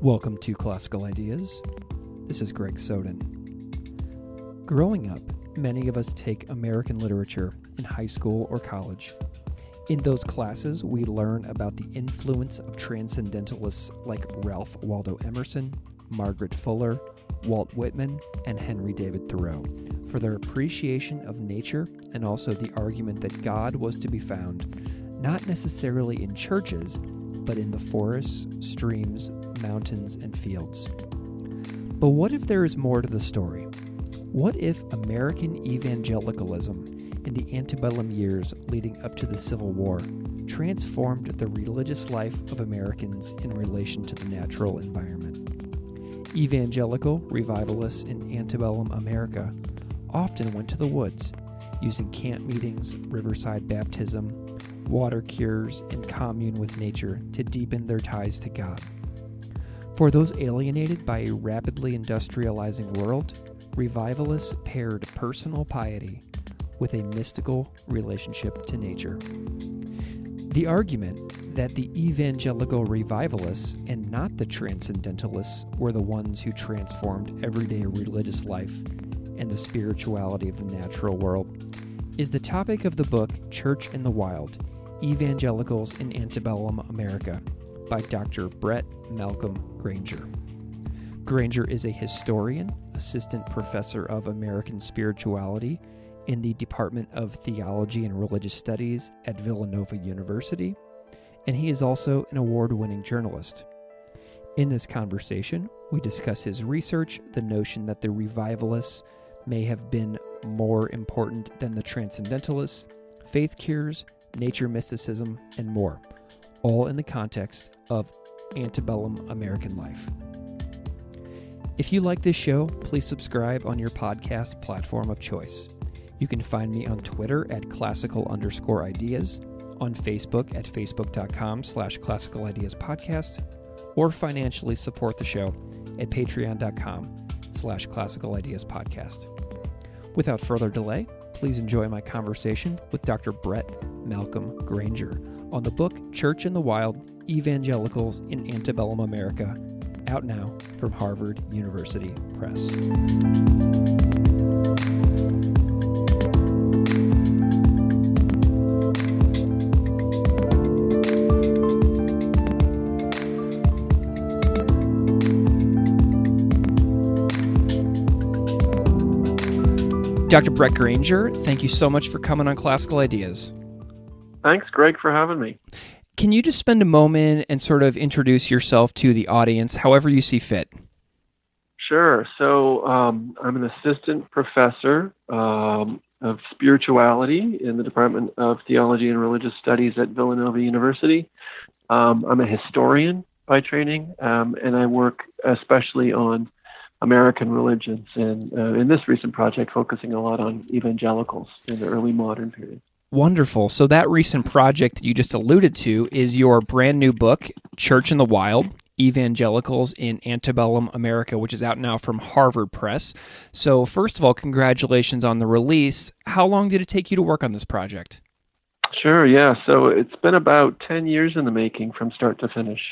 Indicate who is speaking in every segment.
Speaker 1: Welcome to Classical Ideas. This is Greg Soden. Growing up, many of us take American literature in high school or college. In those classes, we learn about the influence of transcendentalists like Ralph Waldo Emerson, Margaret Fuller, Walt Whitman, and Henry David Thoreau for their appreciation of nature and also the argument that God was to be found not necessarily in churches, but in the forests, streams, mountains, and fields. But what if there is more to the story? What if American evangelicalism in the antebellum years leading up to the Civil War transformed the religious life of Americans in relation to the natural environment? Evangelical revivalists in antebellum America often went to the woods, using camp meetings, riverside baptism, water cures, and commune with nature to deepen their ties to God. For those alienated by a rapidly industrializing world, revivalists paired personal piety with a mystical relationship to nature. The argument that the evangelical revivalists and not the transcendentalists were the ones who transformed everyday religious life and the spirituality of the natural world is the topic of the book Church in the Wild, Evangelicals in Antebellum America by Dr. Brett Malcolm Grainger. Grainger is a historian, assistant professor of American spirituality in the Department of Theology and Religious Studies at Villanova University, and he is also an award-winning journalist. In this conversation, we discuss his research, the notion that the revivalists may have been more important than the transcendentalists, faith cures, nature mysticism, and more, all in the context of antebellum American life. If you like this show, please subscribe on your podcast platform of choice. You can find me on Twitter at classical_ideas, on Facebook at facebook.com/classicalideaspodcast, or financially support the show at patreon.com/classicalideaspodcast. Without further delay, please enjoy my conversation with Dr. Brett Malcolm Grainger on the book Church in the Wild, Evangelicals in Antebellum America, out now from Harvard University Press. Dr. Brett Grainger, thank you so much for coming on Classical Ideas.
Speaker 2: Thanks, Greg, for having me.
Speaker 1: Can you just spend a moment and sort of introduce yourself to the audience, however you see fit?
Speaker 2: Sure. So I'm an assistant professor of spirituality in the Department of Theology and Religious Studies at Villanova University. I'm a historian by training, and I work especially on American religions, and in this recent project, focusing a lot on evangelicals in the early modern period.
Speaker 1: Wonderful. So that recent project that you just alluded to is your brand new book, Church in the Wild, Evangelicals in Antebellum America, which is out now from Harvard Press. So first of all, congratulations on the release. How long did it take you to work on this project?
Speaker 2: Sure, yeah. So it's been about 10 years in the making from start to finish.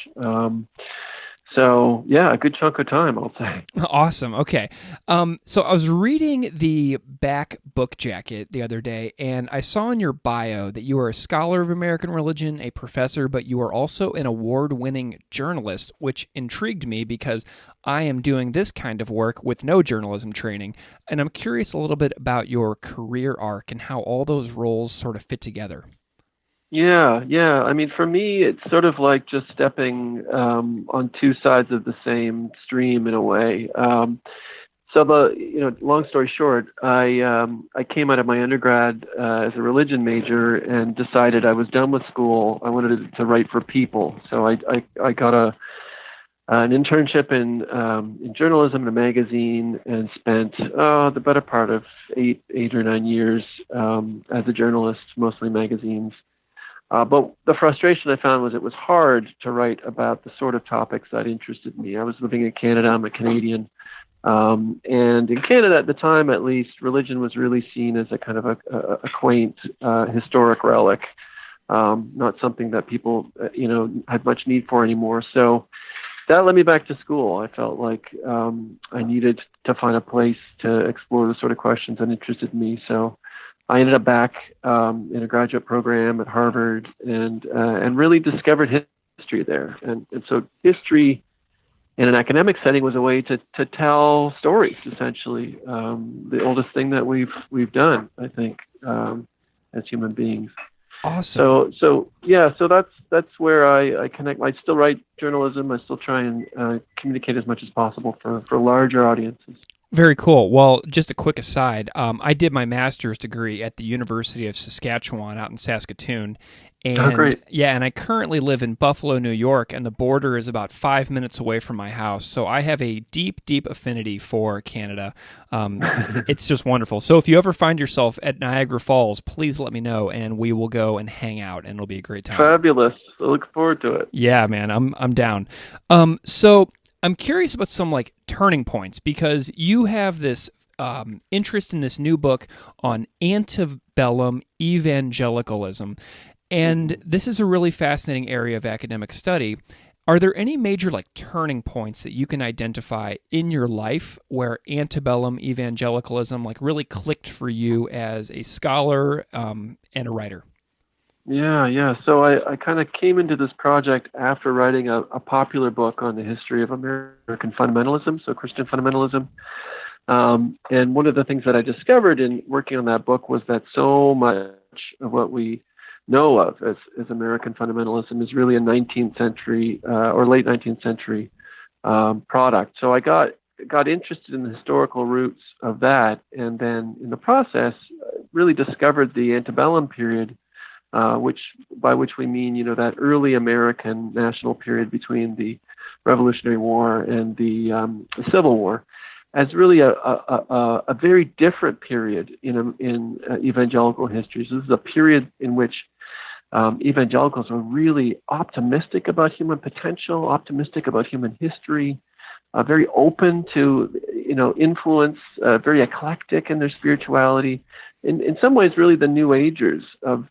Speaker 2: So, yeah, a good chunk of time, I'll say.
Speaker 1: Awesome. Okay. So I was reading the back book jacket the other day, and I saw in your bio that you are a scholar of American religion, a professor, but you are also an award-winning journalist, which intrigued me because I am doing this kind of work with no journalism training. And I'm curious a little bit about your career arc and how all those roles sort of fit together.
Speaker 2: Yeah. I mean, for me, it's sort of like just stepping on two sides of the same stream in a way. Long story short, I came out of my undergrad as a religion major and decided I was done with school. I wanted to write for people, so I got an internship in journalism in a magazine and spent the better part of eight or 9 years as a journalist, mostly magazines. But the frustration I found was it was hard to write about the sort of topics that interested me. I was living in Canada. I'm a Canadian. And in Canada at the time, at least, religion was really seen as a kind of a quaint historic relic, not something that people, had much need for anymore. So that led me back to school. I felt like I needed to find a place to explore the sort of questions that interested me. So I ended up back in a graduate program at Harvard and really discovered history there. And so history in an academic setting was a way to tell stories, essentially. The oldest thing that we've done, I think, as human beings.
Speaker 1: Awesome.
Speaker 2: So that's where I connect. I still write journalism. I still try and communicate as much as possible for larger audiences.
Speaker 1: Very cool. Well, just a quick aside, I did my master's degree at the University of Saskatchewan out in Saskatoon. And,
Speaker 2: great.
Speaker 1: Yeah, and I currently live in Buffalo, New York, and the border is about 5 minutes away from my house. So I have a deep, deep affinity for Canada. It's just wonderful. So if you ever find yourself at Niagara Falls, please let me know, and we will go and hang out, and it'll be a great time.
Speaker 2: Fabulous. I look forward to it.
Speaker 1: Yeah, man, I'm down. So I'm curious about some turning points, because you have this interest in this new book on Antebellum Evangelicalism. And this is a really fascinating area of academic study. Are there any major turning points that you can identify in your life where antebellum evangelicalism really clicked for you as a scholar and a writer?
Speaker 2: Yeah. So I kind of came into this project after writing a popular book on the history of American fundamentalism, so Christian fundamentalism. And one of the things that I discovered in working on that book was that so much of what we know of as American fundamentalism is really a 19th century or late 19th century product. So I got interested in the historical roots of that, and then in the process really discovered the antebellum period, by which we mean that early American national period between the Revolutionary War and the Civil War, as really a very different period in evangelical history. So this is a period in which evangelicals were really optimistic about human potential, optimistic about human history, very open to influence, very eclectic in their spirituality. In some ways, really the New Agers of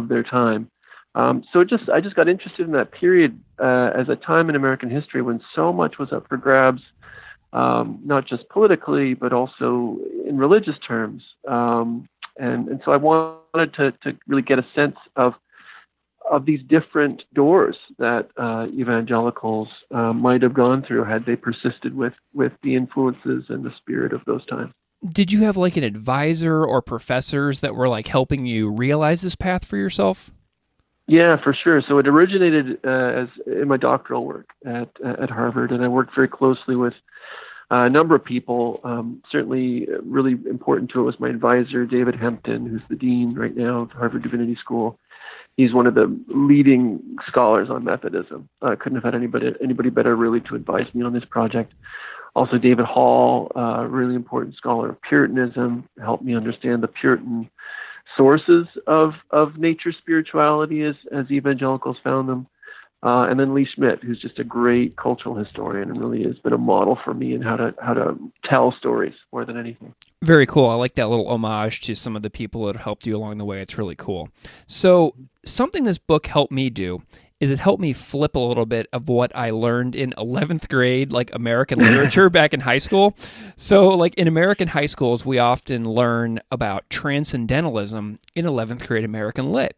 Speaker 2: their time. So I just got interested in that period as a time in American history when so much was up for grabs. Not just politically, but also in religious terms. And so I wanted to really get a sense of these different doors that evangelicals might have gone through had they persisted with the influences and the spirit of those times.
Speaker 1: Did you have an advisor or professors that were helping you realize this path for yourself?
Speaker 2: Yeah, for sure. So it originated as in my doctoral work at Harvard, and I worked very closely with a number of people. Certainly really important to it was my advisor, David Hempton, who's the dean right now of Harvard Divinity School. He's one of the leading scholars on Methodism. I couldn't have had anybody better really to advise me on this project. Also David Hall, a really important scholar of Puritanism, helped me understand the Puritan sources of nature spirituality as evangelicals found them. And then Lee Schmidt, who's just a great cultural historian and really has been a model for me in how to tell stories more than anything. Very
Speaker 1: cool. I like that little homage to some of the people that helped you along the way. It's really cool. So something this book helped me do is it helped me flip a little bit of what I learned in 11th grade, American literature back in high school. So in American high schools, we often learn about Transcendentalism in 11th grade American Lit.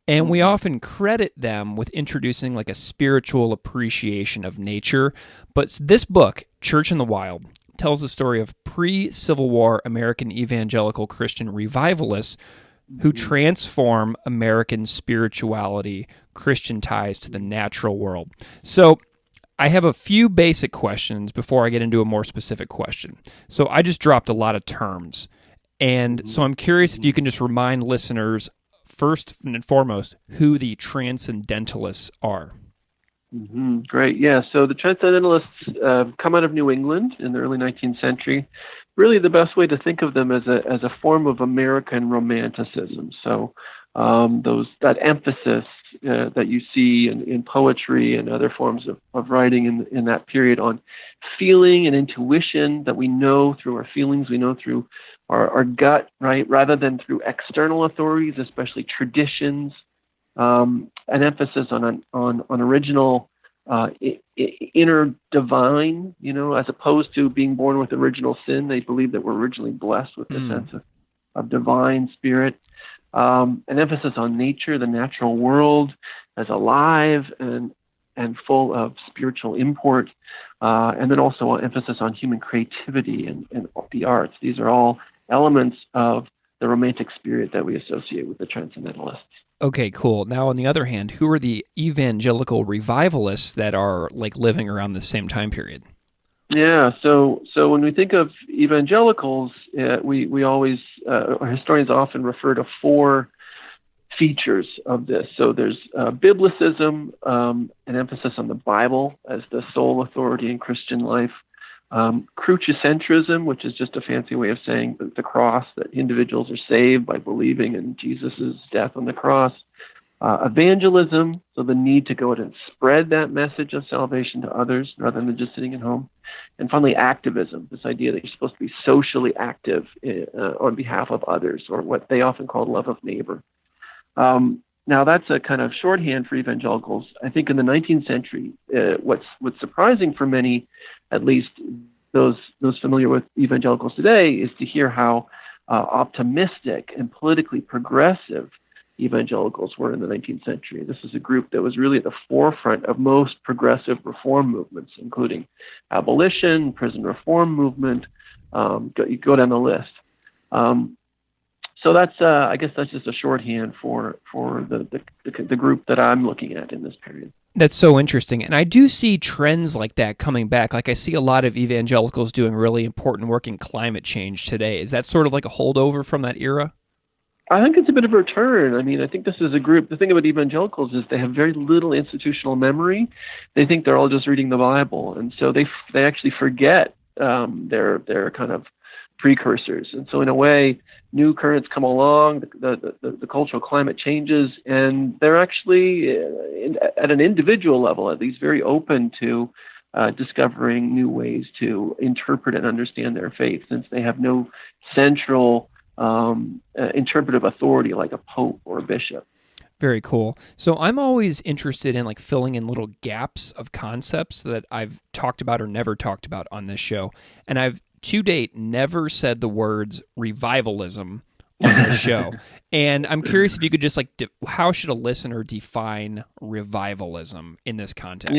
Speaker 1: And we often credit them with introducing a spiritual appreciation of nature. But this book, Church in the Wild, tells the story of pre-Civil War American evangelical Christian revivalists who transform American spirituality, Christian ties to the natural world. So I have a few basic questions before I get into a more specific question. So I just dropped a lot of terms. And so I'm curious if you can just remind listeners first and foremost, who the Transcendentalists are.
Speaker 2: Mm-hmm. Great. Yeah. So the Transcendentalists come out of New England in the early 19th century. Really, the best way to think of them as a form of American Romanticism. So that emphasis that you see in poetry and other forms of writing in that period on feeling and intuition that we know through our feelings, we know through our gut, right, rather than through external authorities, especially traditions, an emphasis on original inner divine, as opposed to being born with original sin. They believe that we're originally blessed with the sense of divine spirit. An emphasis on nature, the natural world, as alive and full of spiritual import, and then also an emphasis on human creativity and the arts. These are all elements of the romantic spirit that we associate with the Transcendentalists.
Speaker 1: Okay, cool. Now, on the other hand, who are the evangelical revivalists that are living around the same time period?
Speaker 2: Yeah, so when we think of evangelicals, we always, historians often refer to four features of this. So there's biblicism, an emphasis on the Bible as the sole authority in Christian life. Crucicentrism, which is just a fancy way of saying the cross, that individuals are saved by believing in Jesus' death on the cross. Evangelism, so the need to go out and spread that message of salvation to others rather than just sitting at home. And finally, activism, this idea that you're supposed to be socially active on behalf of others, or what they often call love of neighbor. Now, that's a kind of shorthand for evangelicals. I think in the 19th century, what's surprising for many, at least those familiar with evangelicals today, is to hear how optimistic and politically progressive evangelicals were in the 19th century. This is a group that was really at the forefront of most progressive reform movements, including abolition, prison reform movement. You go down the list. So that's, I guess that's just a shorthand for the group that I'm looking at in this period.
Speaker 1: That's so interesting. And I do see trends like that coming back. I see a lot of evangelicals doing really important work in climate change today. Is that sort of like a holdover from that era?
Speaker 2: I think it's a bit of a return. I mean, I think this is a group. The thing about evangelicals is they have very little institutional memory. They think they're all just reading the Bible. And so they actually forget their kind of precursors. And so in a way, new currents come along, the cultural climate changes, and they're actually, at an individual level at least, very open to discovering new ways to interpret and understand their faith, since they have no central interpretive authority like a pope or a bishop.
Speaker 1: Very cool. So I'm always interested in filling in little gaps of concepts that I've talked about or never talked about on this show. And I've to date never said the words revivalism on this show. And I'm curious if you could just how should a listener define revivalism in this context?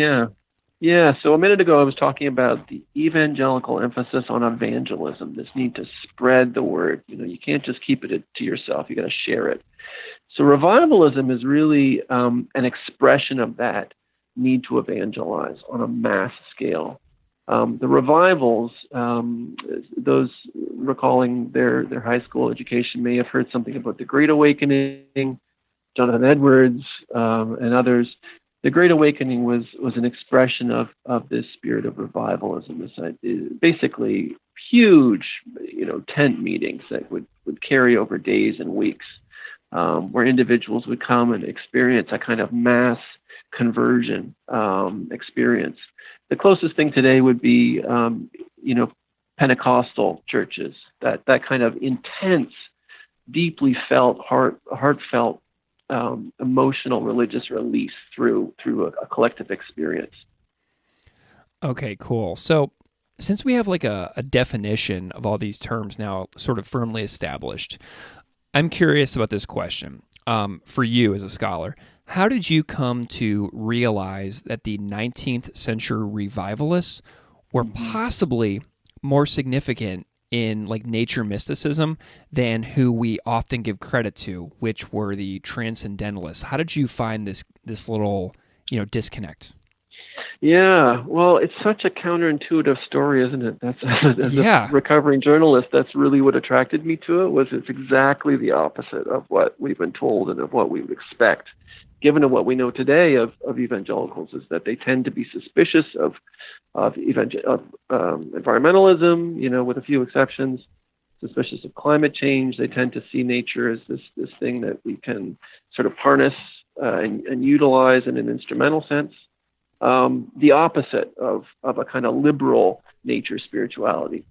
Speaker 2: Yeah. So a minute ago, I was talking about the evangelical emphasis on evangelism, this need to spread the word. You can't just keep it to yourself. You got to share it. So revivalism is really an expression of that need to evangelize on a mass scale. The revivals, those recalling their high school education may have heard something about the Great Awakening, Jonathan Edwards, and others. The Great Awakening was an expression of this spirit of revivalism. This basically huge, tent meetings that would carry over days and weeks, where individuals would come and experience a kind of mass conversion experience. The closest thing today would be, Pentecostal churches. That kind of intense, deeply felt, heartfelt, emotional religious release through a collective experience.
Speaker 1: Okay, cool. So since we have a definition of all these terms now sort of firmly established, I'm curious about this question. For you as a scholar, how did you come to realize that the 19th century revivalists were possibly more significant in nature mysticism than who we often give credit to, which were the Transcendentalists? How did you find this little disconnect?
Speaker 2: Yeah, well, it's such a counterintuitive story, isn't it? As a recovering journalist, that's really what attracted me to it. It's exactly the opposite of what we've been told and of what we would expect, given what we know today of evangelicals, is that they tend to be suspicious of environmentalism, with a few exceptions, suspicious of climate change. They tend to see nature as this thing that we can sort of harness and utilize in an instrumental sense. The opposite of a kind of liberal nature spirituality.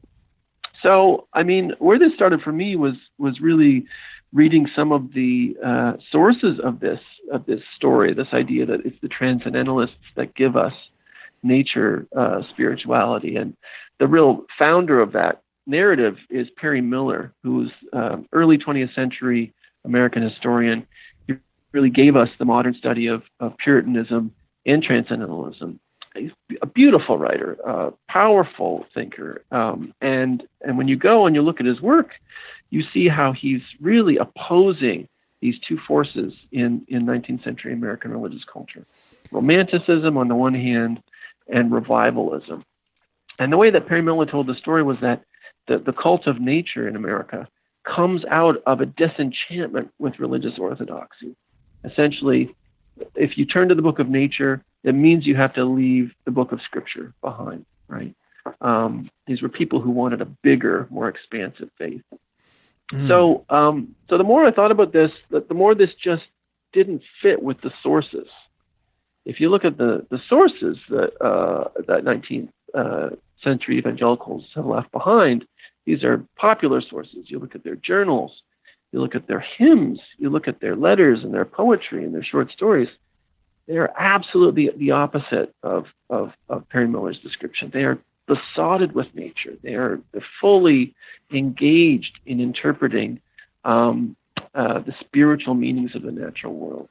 Speaker 2: So, I mean, where this started for me was really reading some of the sources of this story, this idea that it's the Transcendentalists that give us nature spirituality. And the real founder of that narrative is Perry Miller, who's early 20th century American historian. He really gave us the modern study of Puritanism and Transcendentalism. He's a beautiful writer, a powerful thinker. And when you go and you look at his work, you see how he's really opposing these two forces in 19th century American religious culture. Romanticism on the one hand, and revivalism. And the way that Perry Miller told the story was that the cult of nature in America comes out of a disenchantment with religious orthodoxy. Essentially, if you turn to the book of nature, it means you have to leave the book of Scripture behind, right? These were people who wanted a bigger, more expansive faith. So the more I thought about this, the more this just didn't fit with the sources. If you look at the sources that 19th century evangelicals have left behind, these are popular sources. You look at their journals, you look at their hymns, you look at their letters and their poetry and their short stories. They are absolutely the opposite of Perry Miller's description. They are besotted with nature. They're fully engaged in interpreting the spiritual meanings of the natural world.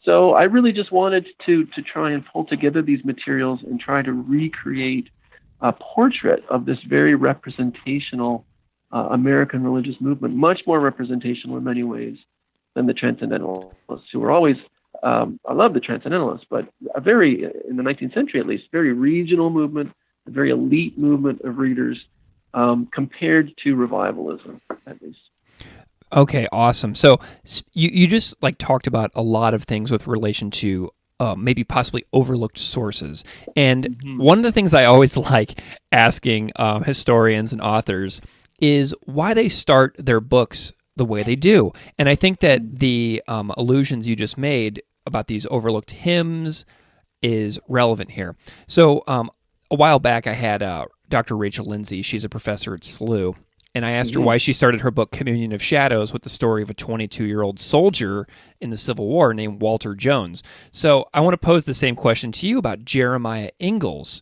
Speaker 2: So I really just wanted to try and pull together these materials and try to recreate a portrait of this very representational American religious movement, much more representational in many ways than the Transcendentalists, who were always, I love the Transcendentalists, but a very, in the 19th century at least, very regional movement, a very elite movement of readers compared to revivalism, at least.
Speaker 1: Okay, awesome. So you just talked about a lot of things with relation to maybe possibly overlooked sources. And one of the things I always like asking historians and authors is why they start their books the way they do. And I think that the allusions you just made about these overlooked hymns is relevant here. So a while back I had Dr. Rachel Lindsay. She's a professor at SLU. And I asked her why she started her book Communion of Shadows with the story of a 22-year-old soldier in the Civil War named Walter Jones. So I want to pose the same question to you about Jeremiah Ingalls.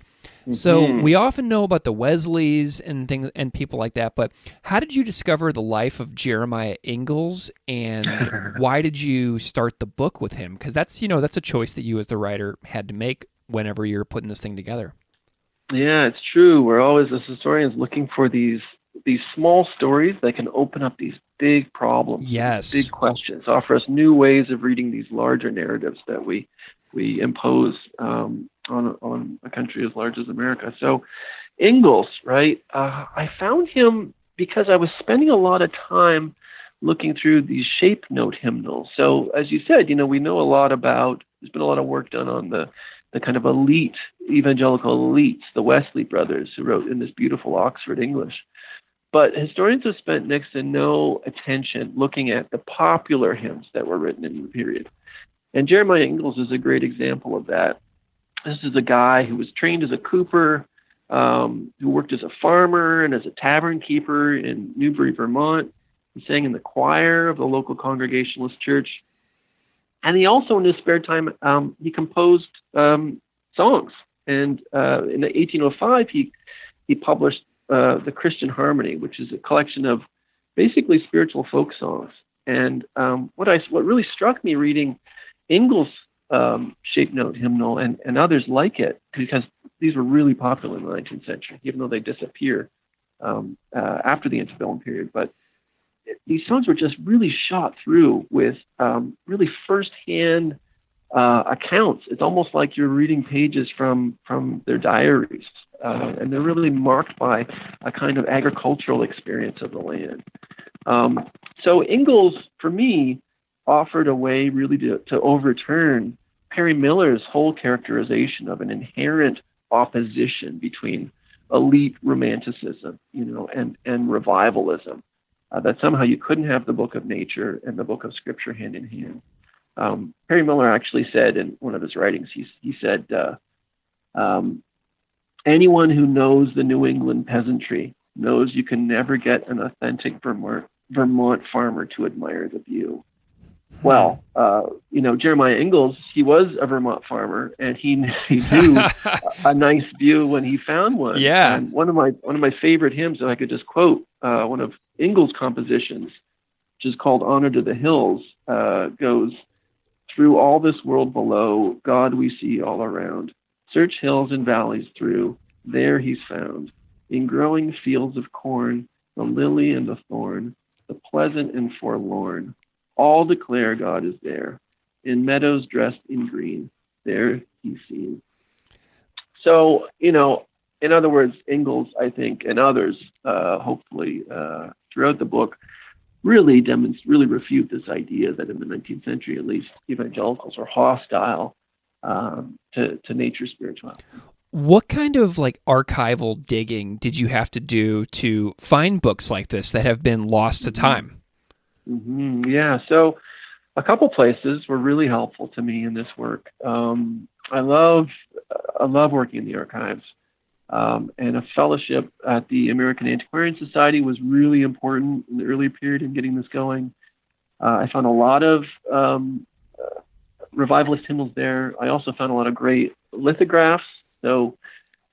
Speaker 1: So we often know about the Wesleys and things and people like that, but how did you discover the life of Jeremiah Ingalls, and why did you start the book with him? Because that's a choice that you as the writer had to make whenever you're putting this thing together.
Speaker 2: Yeah, it's true. We're always, as historians, looking for these small stories that can open up these big problems, big questions, offer us new ways of reading these larger narratives that we impose on a country as large as America. So Ingalls, right? I found him because I was spending a lot of time looking through these shape note hymnals. So as you said, we know a lot about, there's been a lot of work done on the kind of elite, evangelical elites, the Wesley brothers, who wrote in this beautiful Oxford English. But historians have spent next to no attention looking at the popular hymns that were written in the period. And Jeremiah Ingalls is a great example of that. This is a guy who was trained as a cooper, who worked as a farmer and as a tavern keeper in Newbury, Vermont. He sang in the choir of the local Congregationalist church. And he also, in his spare time, he composed songs. And in 1805, he published The Christian Harmony, which is a collection of basically spiritual folk songs. And what really struck me reading Ingalls' shape note hymnal and others like it, because these were really popular in the 19th century, even though they disappear after the antebellum period. But these songs were just really shot through with really firsthand accounts. It's almost like you're reading pages from their diaries. And they're really marked by a kind of agricultural experience of the land. So Ingalls, for me, offered a way really to overturn Perry Miller's whole characterization of an inherent opposition between elite romanticism, and revivalism. That somehow you couldn't have the book of nature and the book of Scripture hand in hand. Perry Miller actually said in one of his writings, he said, anyone who knows the New England peasantry knows you can never get an authentic Vermont Vermont farmer to admire the view. Well, Jeremiah Ingalls, he was a Vermont farmer, and he knew a nice view when he found one.
Speaker 1: Yeah.
Speaker 2: And one of my favorite hymns, if I could just quote one of Ingalls' compositions, which is called "Honor to the Hills," goes, "Through all this world below, God we see all around. Search hills and valleys through, there He's found. In growing fields of corn, the lily and the thorn, the pleasant and forlorn, all declare God is there. In meadows dressed in green, there He's seen." So, in other words, Ingalls, I think, and others, hopefully, throughout the book, really refute this idea that in the 19th century, at least, evangelicals are hostile to nature's spirituality.
Speaker 1: What kind of archival digging did you have to do to find books like this that have been lost to time?
Speaker 2: Mm-hmm. Yeah, so a couple places were really helpful to me in this work. I love working in the archives, and a fellowship at the American Antiquarian Society was really important in the early period in getting this going. I found a lot of revivalist hymnals there. I also found a lot of great lithographs. So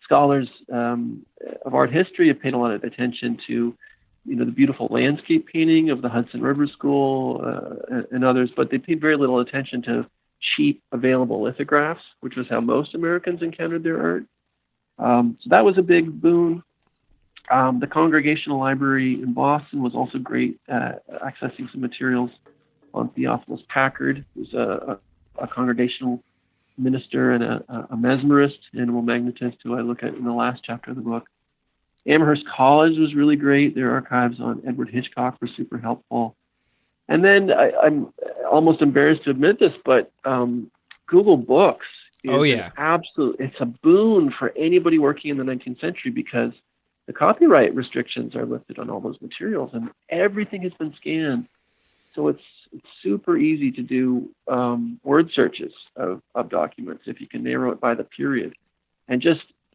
Speaker 2: scholars of art history have paid a lot of attention to the beautiful landscape painting of the Hudson River School and others, but they paid very little attention to cheap available lithographs, which was how most Americans encountered their art. So that was a big boon. The Congregational Library in Boston was also great at accessing some materials on Theophilus Packard, who's a congregational minister and a mesmerist, animal magnetist, who I look at in the last chapter of the book. Amherst College was really great. Their archives on Edward Hitchcock were super helpful. And then I'm almost embarrassed to admit this, but Google Books is it's a boon for anybody working in the 19th century, because the copyright restrictions are lifted on all those materials and everything has been scanned. So it's super easy to do word searches of documents if you can narrow it by the period. And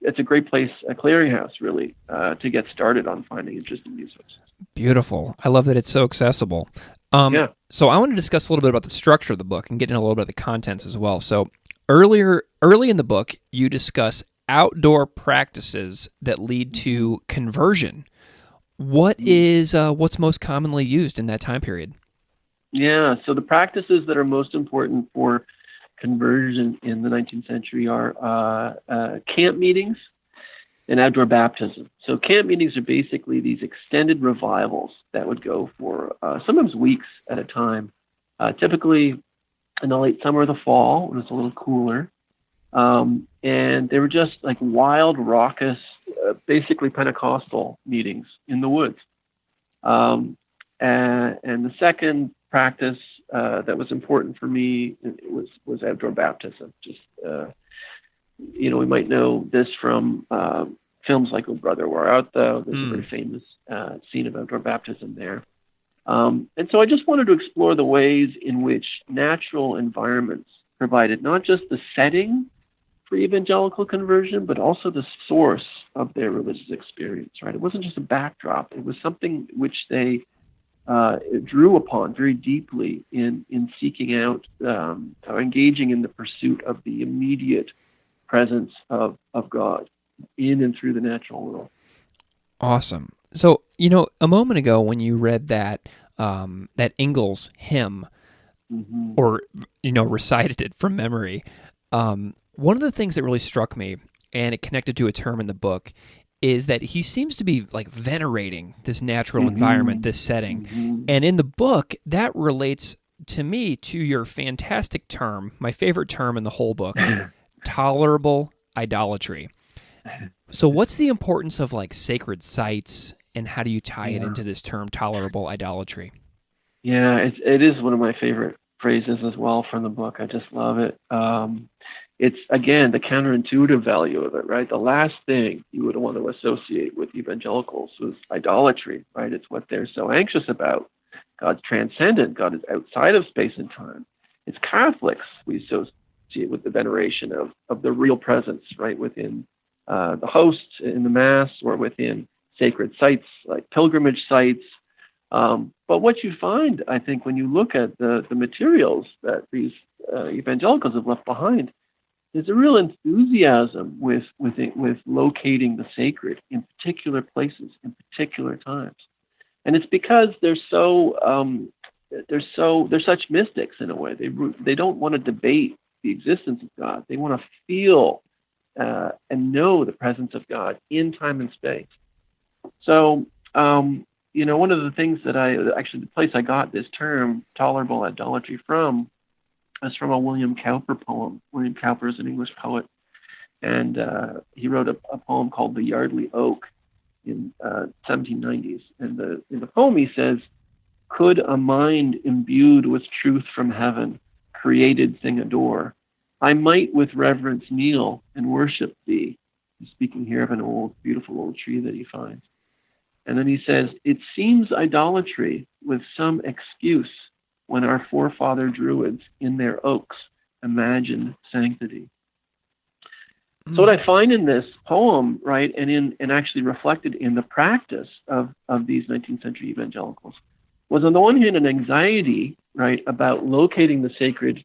Speaker 2: it's a great place, a clearinghouse, really, to get started on finding interesting news sources.
Speaker 1: Beautiful. I love that it's so accessible. So I want to discuss a little bit about the structure of the book and get into a little bit of the contents as well. So early in the book, you discuss outdoor practices that lead to conversion. What's most commonly used in that time period?
Speaker 2: Yeah, so the practices that are most important for conversion in the 19th century are camp meetings and outdoor baptism. So camp meetings are basically these extended revivals that would go for sometimes weeks at a time, typically in the late summer or the fall when it's a little cooler. And they were just like wild, raucous, basically Pentecostal meetings in the woods. And the second practice that was important for me was outdoor baptism. Just we might know this from films like "Oh Brother, Where Art Thou?" There's a very famous scene of outdoor baptism there. And so I just wanted to explore the ways in which natural environments provided not just the setting for evangelical conversion, but also the source of their religious experience, right? It wasn't just a backdrop. It was something which they drew upon very deeply in seeking out, or engaging in the pursuit of the immediate presence of God in and through the natural world.
Speaker 1: Awesome. So, a moment ago when you read that Ingalls hymn, or, recited it from memory, one of the things that really struck me, and it connected to a term in the book, is that he seems to be venerating this natural environment, this setting. And in the book, that relates to me to your fantastic term, my favorite term in the whole book, tolerable idolatry. So what's the importance of sacred sites, and how do you tie it into this term, tolerable idolatry?
Speaker 2: Yeah, it is one of my favorite phrases as well from the book. I just love it. It's, again, the counterintuitive value of it, right? The last thing you would want to associate with evangelicals was idolatry, right? It's what they're so anxious about. God's transcendent. God is outside of space and time. It's Catholics we associate with the veneration of the real presence, right, within the host in the Mass, or within sacred sites like pilgrimage sites, But what you find, I think, when you look at the materials that these evangelicals have left behind, is a real enthusiasm with locating the sacred in particular places, in particular times. And it's because they're such mystics in a way. They don't want to debate the existence of God. They want to feel and know the presence of God in time and space. So, one of the things that the place I got this term, tolerable idolatry, from, is from a William Cowper poem. William Cowper is an English poet, and he wrote a poem called The Yardley Oak in 1790s. And in the poem he says, "Could a mind imbued with truth from heaven, created thing adore, I might with reverence kneel and worship thee." He's speaking here of an old, beautiful old tree that he finds. And then he says, "It seems idolatry with some excuse when our forefather Druids in their oaks imagined sanctity." So what I find in this poem, right, and actually reflected in the practice of these 19th century evangelicals, was on the one hand an anxiety, right, about locating the sacred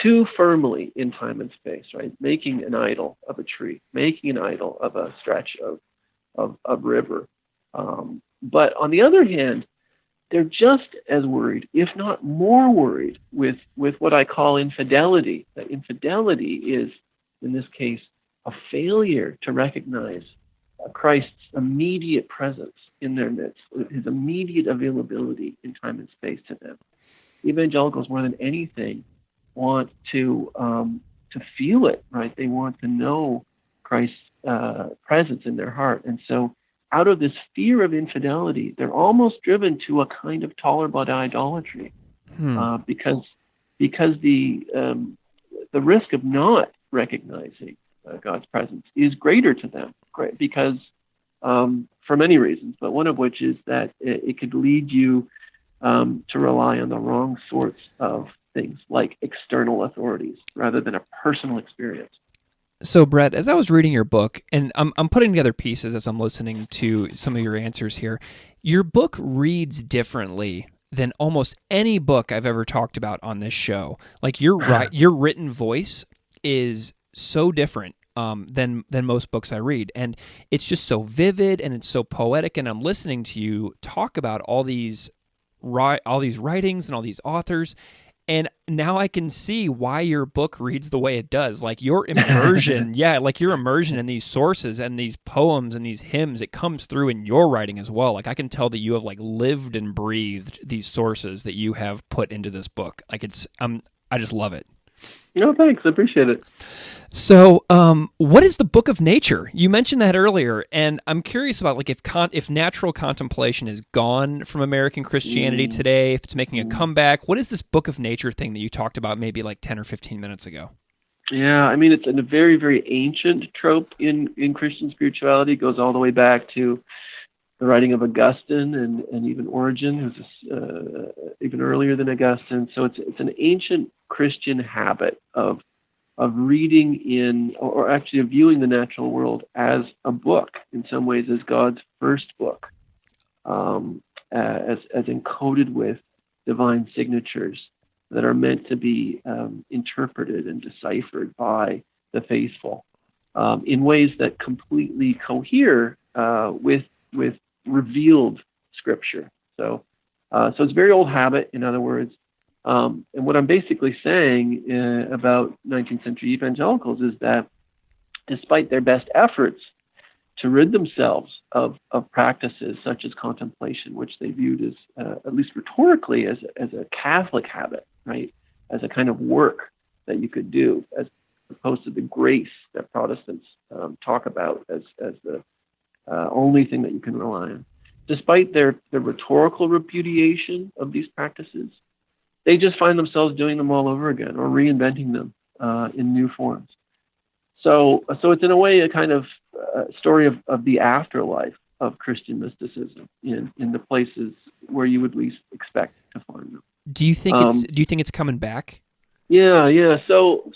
Speaker 2: too firmly in time and space, right, making an idol of a tree, making an idol of a stretch of river. But on the other hand, they're just as worried, if not more worried, with what I call infidelity. That infidelity is, in this case, a failure to recognize Christ's immediate presence in their midst, his immediate availability in time and space to them. Evangelicals, more than anything, want to feel it, right? They want to know Christ's presence in their heart. And so out of this fear of infidelity, they're almost driven to a kind of tolerable idolatry, because the risk of not recognizing God's presence is greater to them, because for many reasons, but one of which is that it could lead you to rely on the wrong sorts of things, like external authorities, rather than a personal experience.
Speaker 1: So, Brett, as I was reading your book, and I'm putting together pieces as I'm listening to some of your answers here, your book reads differently than almost any book I've ever talked about on this show. Like your written voice is so different than most books I read, and it's just so vivid and it's so poetic. And I'm listening to you talk about all these writings and all these authors. And now I can see why your book reads the way it does. Like your immersion, your immersion in these sources and these poems and these hymns, it comes through in your writing as well. Like I can tell that you have lived and breathed these sources that you have put into this book. Like I just love it.
Speaker 2: No, thanks. I appreciate it.
Speaker 1: So, what is the Book of Nature? You mentioned that earlier, and I'm curious about if natural contemplation is gone from American Christianity today, if it's making a comeback. What is this Book of Nature thing that you talked about maybe 10 or 15 minutes ago?
Speaker 2: Yeah, I mean, it's a very, very ancient trope in Christian spirituality. It goes all the way back to the writing of Augustine and even Origen, who's even earlier than Augustine. So it's an ancient Christian habit of reading in, or actually of viewing the natural world as a book, in some ways as God's first book, as encoded with divine signatures that are meant to be interpreted and deciphered by the faithful in ways that completely cohere with revealed Scripture. So it's a very old habit, in other words. And what I'm basically saying about 19th century evangelicals is that despite their best efforts to rid themselves of practices such as contemplation, which they viewed as, at least rhetorically, as a Catholic habit, right, as a kind of work that you could do, as opposed to the grace that Protestants talk about as the only thing that you can rely on. Despite their rhetorical repudiation of these practices, they just find themselves doing them all over again or reinventing them in new forms. So it's in a way a kind of story of the afterlife of Christian mysticism in the places where you would least expect to find them.
Speaker 1: Do you think it's coming back?
Speaker 2: Yeah. So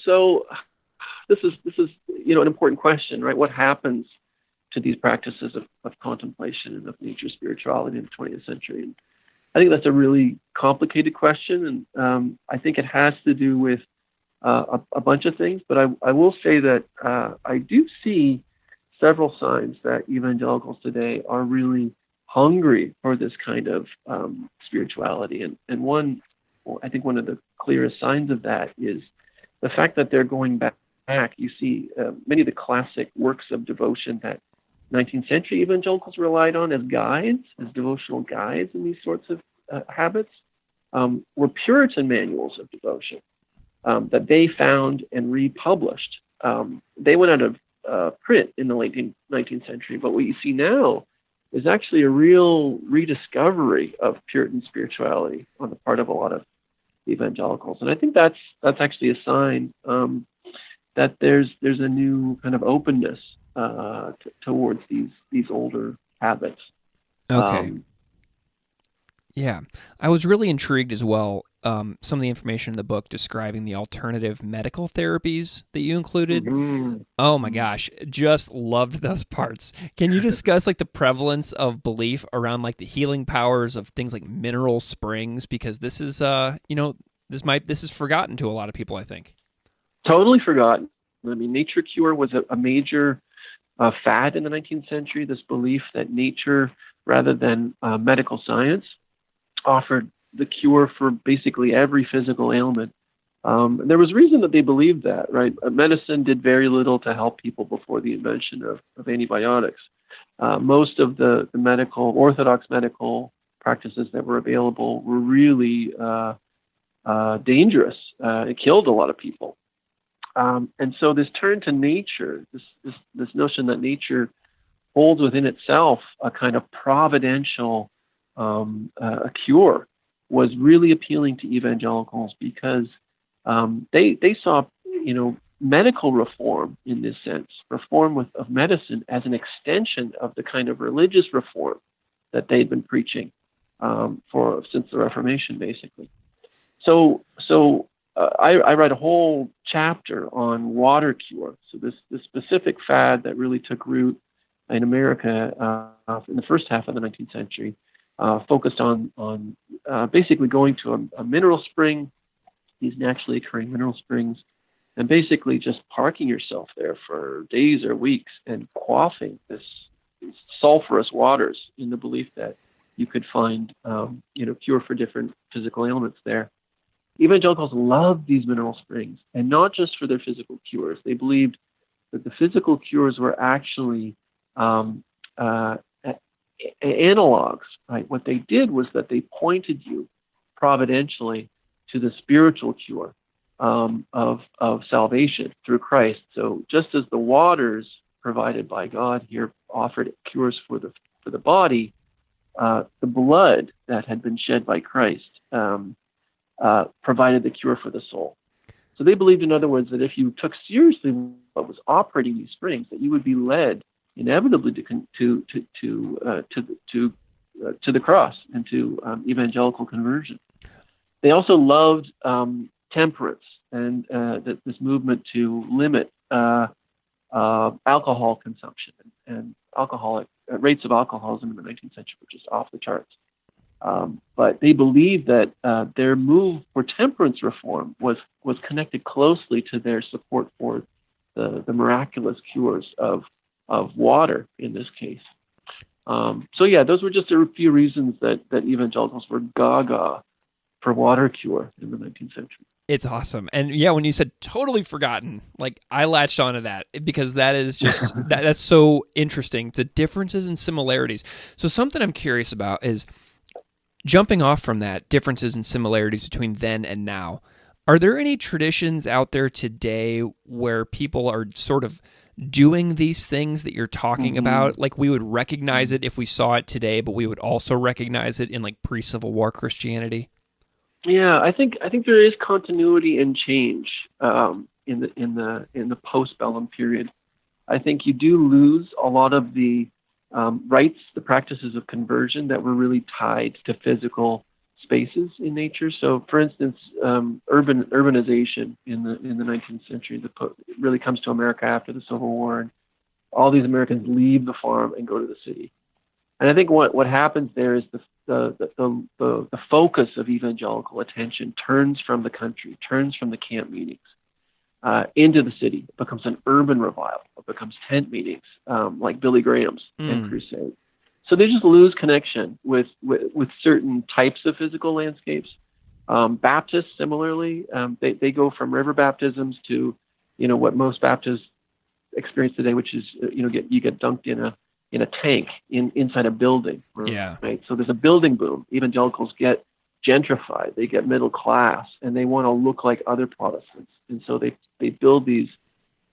Speaker 2: this is an important question, right? What happens to these practices of contemplation and of nature spirituality in the 20th century? I think that's a really complicated question, and I think it has to do with a bunch of things. But I will say that I do see several signs that evangelicals today are really hungry for this kind of spirituality, and I think one of the clearest signs of that is the fact that they're going back. You see many of the classic works of devotion that 19th century evangelicals relied on as guides, as devotional guides in these sorts of habits, were Puritan manuals of devotion that they found and republished. They went out of print in the late 19th century, but what you see now is actually a real rediscovery of Puritan spirituality on the part of a lot of evangelicals, and I think that's actually a sign that there's a new kind of openness towards these older habits.
Speaker 1: Okay. Yeah. I was really intrigued as well, some of the information in the book describing the alternative medical therapies that you included.
Speaker 2: Mm-hmm.
Speaker 1: Oh my gosh, just loved those parts. Can you discuss like the prevalence of belief around like the healing powers of things like mineral springs? Because this is, this is forgotten to a lot of people, I think.
Speaker 2: Totally forgotten. I mean, nature cure was a major fad in the 19th century, this belief that nature, rather than medical science, offered the cure for basically every physical ailment. And there was reason that they believed that, right? Medicine did very little to help people before the invention of antibiotics. Most of the orthodox medical practices that were available were really dangerous. It killed a lot of people. And so this turn to nature, this notion that nature holds within itself a kind of providential a cure, was really appealing to evangelicals because they saw, medical reform in this sense, reform of medicine as an extension of the kind of religious reform that they'd been preaching since the Reformation, basically. So I write a whole chapter on water cure. So this specific fad that really took root in America in the first half of the 19th century focused on basically going to a mineral spring, these naturally occurring mineral springs, and basically just parking yourself there for days or weeks and quaffing these sulfurous waters in the belief that you could find cure for different physical ailments there. Evangelicals loved these mineral springs, and not just for their physical cures. They believed that the physical cures were actually analogs, right? What they did was that they pointed you providentially to the spiritual cure of salvation through Christ. So just as the waters provided by God here offered cures for the body, the blood that had been shed by Christ provided the cure for the soul. So they believed, in other words, that if you took seriously what was operating these springs, that you would be led inevitably to the cross and to evangelical conversion. They also loved temperance and this movement to limit alcohol consumption and rates of alcoholism in the 19th century were just off the charts. But they believed that their move for temperance reform was connected closely to their support for the miraculous cures of water in this case. Those were just a few reasons that evangelicals were gaga for water cure in the 19th century.
Speaker 1: It's awesome. And yeah, when you said totally forgotten, like I latched onto that because that is just, that's so interesting. The differences and similarities. So something I'm curious about is jumping off from that, differences and similarities between then and now. Are there any traditions out there today where people are sort of doing these things that you're talking about? Like we would recognize it if we saw it today, but we would also recognize it in like pre-Civil War Christianity?
Speaker 2: Yeah, I think there is continuity and change in the post-bellum period. I think you do lose a lot of the rites, the practices of conversion that were really tied to physical spaces in nature. So, for instance, urbanization in the 19th century really comes to America after the Civil War, and all these Americans leave the farm and go to the city. And I think what happens there is the focus of evangelical attention turns from the country, turns from the camp meetings into the city. It becomes an urban revival. It becomes tent meetings like Billy Graham's and Crusade. So they just lose connection with certain types of physical landscapes. Baptists, similarly, they go from river baptisms to, what most Baptists experience today, which is, you get dunked in a tank inside a building. Right. So there's a building boom. Evangelicals get gentrified. They get middle class, and they want to look like other Protestants. And so they build these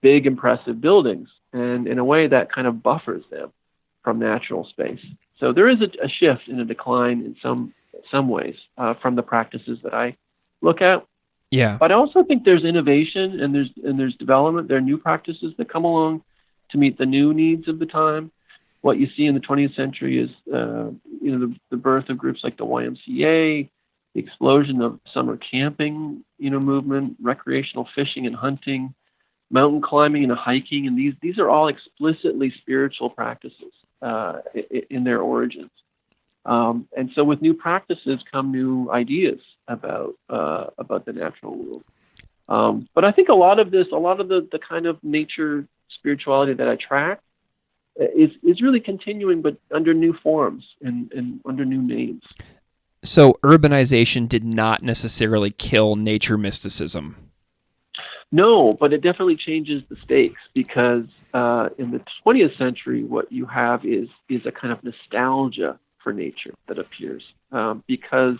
Speaker 2: big, impressive buildings, and in a way that kind of buffers them from natural space. So there is a shift and a decline in some ways from the practices that I look at.
Speaker 1: Yeah.
Speaker 2: But I also think there's innovation and there's development. There are new practices that come along to meet the new needs of the time. What you see in the 20th century is the birth of groups like the YMCA, the explosion of summer camping, movement, recreational fishing and hunting, mountain climbing and hiking, and these are all explicitly spiritual practices in their origins. And so with new practices come new ideas about the natural world. But I think a lot of the kind of nature spirituality that I track is really continuing, but under new forms and under new names.
Speaker 1: So urbanization did not necessarily kill nature mysticism.
Speaker 2: No, but it definitely changes the stakes, because in the 20th century, what you have is a kind of nostalgia for nature that appears because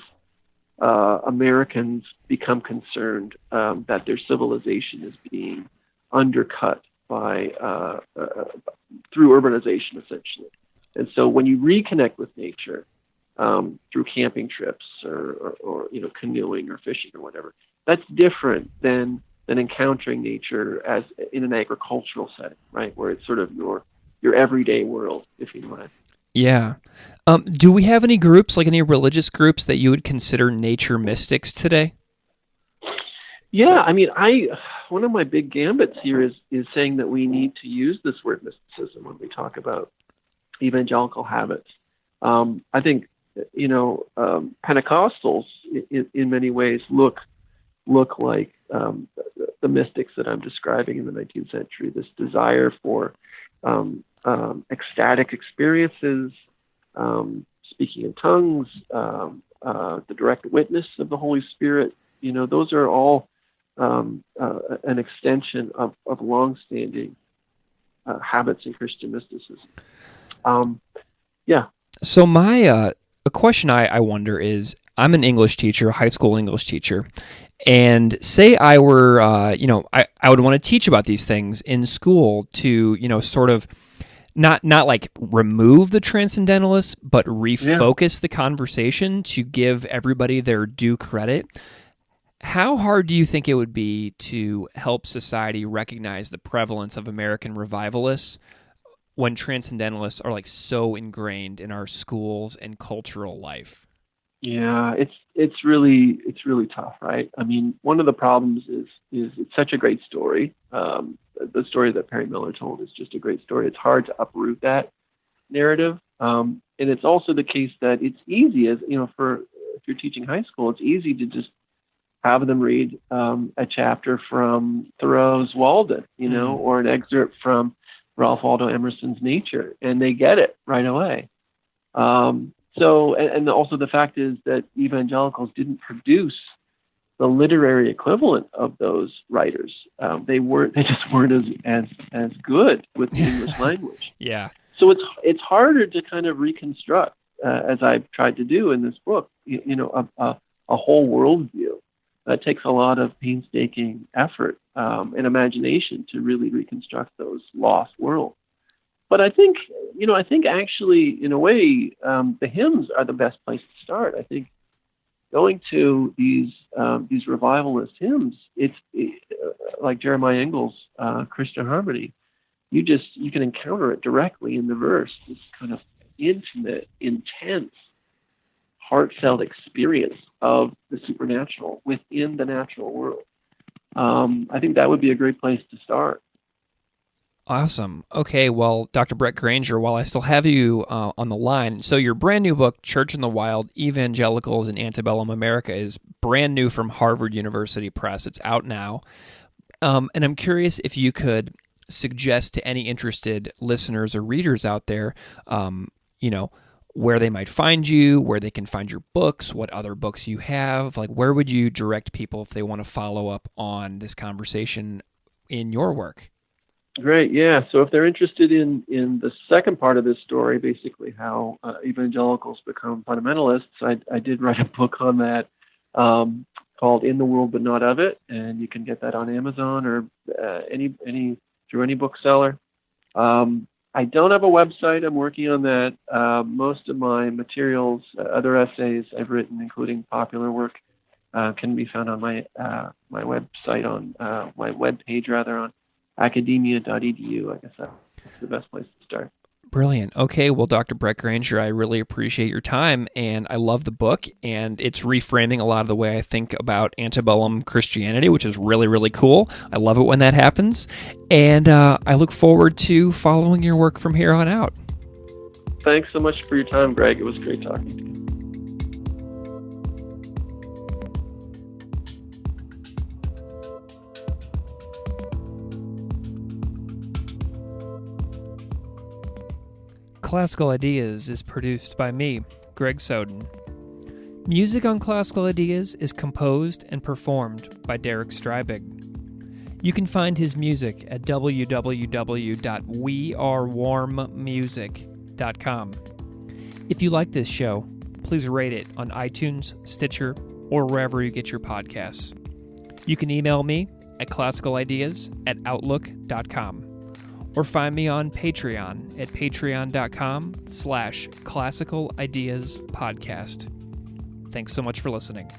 Speaker 2: Americans become concerned that their civilization is being undercut by through urbanization, essentially. And so when you reconnect with nature through camping trips or canoeing or fishing or whatever, that's different than encountering nature as in an agricultural setting, right, where it's sort of your everyday world, if you know what I mean.
Speaker 1: Yeah. Do we have any groups, like any religious groups, that you would consider nature mystics today?
Speaker 2: Yeah, I mean, one of my big gambits here is saying that we need to use this word mysticism when we talk about evangelical habits. I think Pentecostals in many ways look like the mystics that I'm describing in the 19th century. This desire for ecstatic experiences, speaking in tongues, the direct witness of the Holy Spirit. Those are all an extension of long-standing habits in Christian mysticism.
Speaker 1: So a question I wonder is, I'm an English teacher, a high school English teacher, and say I were, I would want to teach about these things in school to, sort of not like remove the transcendentalists, but refocus the conversation to give everybody their due credit. How hard do you think it would be to help society recognize the prevalence of American revivalists when transcendentalists are like so ingrained in our schools and cultural life?
Speaker 2: Yeah, it's really tough, right? I mean, one of the problems is it's such a great story. The story that Perry Miller told is just a great story. It's hard to uproot that narrative, and it's also the case that it's easy, if you're teaching high school, it's easy to just have them read a chapter from Thoreau's Walden, or an excerpt from Ralph Waldo Emerson's Nature, and they get it right away. So, and also the fact is that evangelicals didn't produce the literary equivalent of those writers. They just weren't as good with the English language.
Speaker 1: Yeah.
Speaker 2: So it's harder to kind of reconstruct, as I've tried to do in this book, a whole worldview. That takes a lot of painstaking effort and imagination to really reconstruct those lost worlds. But I think actually, in a way, the hymns are the best place to start. I think going to these revivalist hymns, it's like Jeremiah Ingalls' Christian Harmony. You can encounter it directly in the verse. This kind of intimate, intense, heartfelt experience of the supernatural within the natural world. I think that would be a great place to start.
Speaker 1: Awesome. Okay, well, Dr. Brett Grainger, while I still have you on the line, so your brand new book, Church in the Wild, Evangelicals in Antebellum America, is brand new from Harvard University Press. It's out now. And I'm curious if you could suggest to any interested listeners or readers out there, where they might find you, where they can find your books, what other books you have. Like, where would you direct people if they want to follow up on this conversation in your work?
Speaker 2: Great, yeah. So if they're interested in the second part of this story, basically how evangelicals become fundamentalists, I did write a book on that called In the World But Not of It, and you can get that on Amazon or through any bookseller. I don't have a website. I'm working on that. Most of my materials, other essays I've written, including popular work, can be found on my website, on my webpage rather, on Academia.edu. I guess that's the best place to start.
Speaker 1: Brilliant. Okay, well, Dr. Brett Grainger, I really appreciate your time, and I love the book, and it's reframing a lot of the way I think about antebellum Christianity, which is really, really cool. I love it when that happens, and I look forward to following your work from here on out.
Speaker 2: Thanks so much for your time, Greg. It was great talking to you.
Speaker 1: Classical Ideas is produced by me, Greg Soden. Music on Classical Ideas is composed and performed by Derek Strybig. You can find his music at www.wearewarmmusic.com. If you like this show, please rate it on iTunes, Stitcher, or wherever you get your podcasts. You can email me at classicalideas@outlook.com. or find me on Patreon at patreon.com/classicalideaspodcast. Thanks so much for listening.